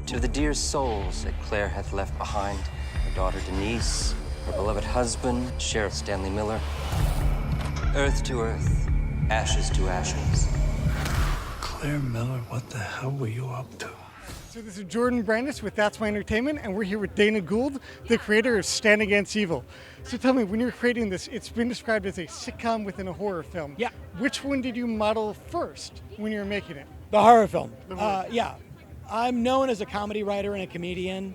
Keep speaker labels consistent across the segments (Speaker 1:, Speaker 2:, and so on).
Speaker 1: To the dear souls that Claire hath left behind, her daughter Denise, her beloved husband, Sheriff Stanley Miller. Earth to earth, ashes to ashes.
Speaker 2: Claire Miller, what the hell were you up to?
Speaker 3: So this is Jordan Brandis with That's My Entertainment, and we're here with Dana Gould, the creator of Stand Against Evil. So tell me, when you're creating this, it's been described as a sitcom within a horror film.
Speaker 4: Yeah.
Speaker 3: Which one did you model first when you were making it?
Speaker 4: The horror film.
Speaker 3: The horror.
Speaker 4: Yeah. I'm known as a comedy writer and a comedian,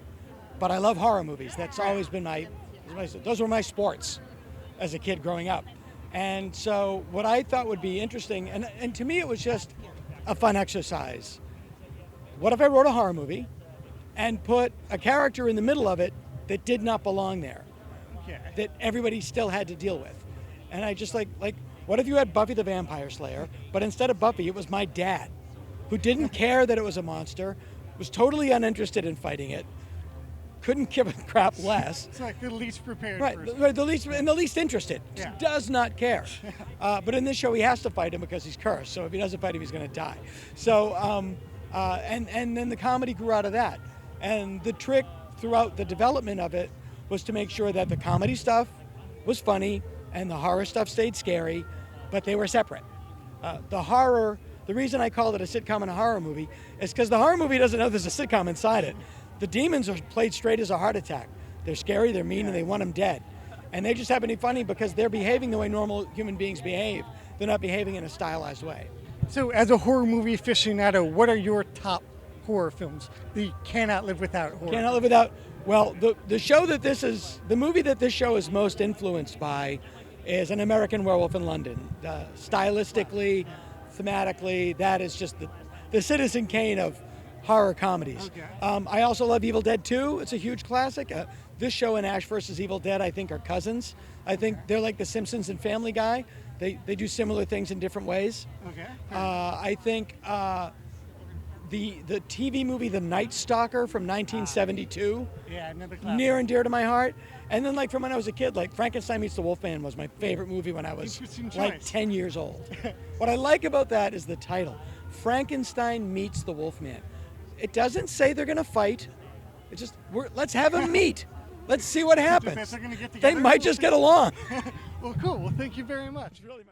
Speaker 4: but I love horror movies. That's always been those were my sports as a kid growing up. And so what I thought would be interesting, and to me it was just a fun exercise. What if I wrote a horror movie and put a character in the middle of it that did not belong there, that everybody still had to deal with? And I just like, what if you had Buffy the Vampire Slayer, but instead of Buffy, it was my dad, who didn't care that it was a monster, was totally uninterested in fighting it, couldn't give a crap less.
Speaker 3: It's like the least prepared person.
Speaker 4: Right, the least interested.
Speaker 3: Yeah.
Speaker 4: Does not care. But in this show, he has to fight him because he's cursed. So if he doesn't fight him, he's going to die. So, and then the comedy grew out of that. And the trick throughout the development of it was to make sure that the comedy stuff was funny and the horror stuff stayed scary, but they were separate. The reason I called it a sitcom and a horror movie is because the horror movie doesn't know there's a sitcom inside it. The demons are played straight as a heart attack. They're scary, they're mean, and they want them dead. And they just happen to be funny because they're behaving the way normal human beings behave. They're not behaving in a stylized way.
Speaker 3: So as a horror movie aficionado, what are your top horror films that you cannot live without?
Speaker 4: Cannot live without. Well, the movie that this show is most influenced by is An American Werewolf in London. Stylistically, thematically, that is just the Citizen Kane of horror comedies.
Speaker 3: Okay.
Speaker 4: I also love Evil Dead 2. It's a huge classic. This show and Ash vs. Evil Dead, I think, are cousins. I think they're like The Simpsons and Family Guy. They do similar things in different ways.
Speaker 3: Okay.
Speaker 4: I think the TV movie The Night Stalker from 1972,
Speaker 3: Yeah, another classic.
Speaker 4: near and dear to my heart. And then like from when I was a kid, like Frankenstein Meets the Wolfman was my favorite movie when I was
Speaker 3: Interesting
Speaker 4: like
Speaker 3: choice.
Speaker 4: 10 years old. What I like about that is the title, Frankenstein Meets the Wolfman. It doesn't say they're going to fight. It's just, let's have them meet. Let's see what happens.
Speaker 3: They're gonna get
Speaker 4: They
Speaker 3: together?
Speaker 4: might just get along.
Speaker 3: Well, cool. Well, thank you very much.
Speaker 4: Really my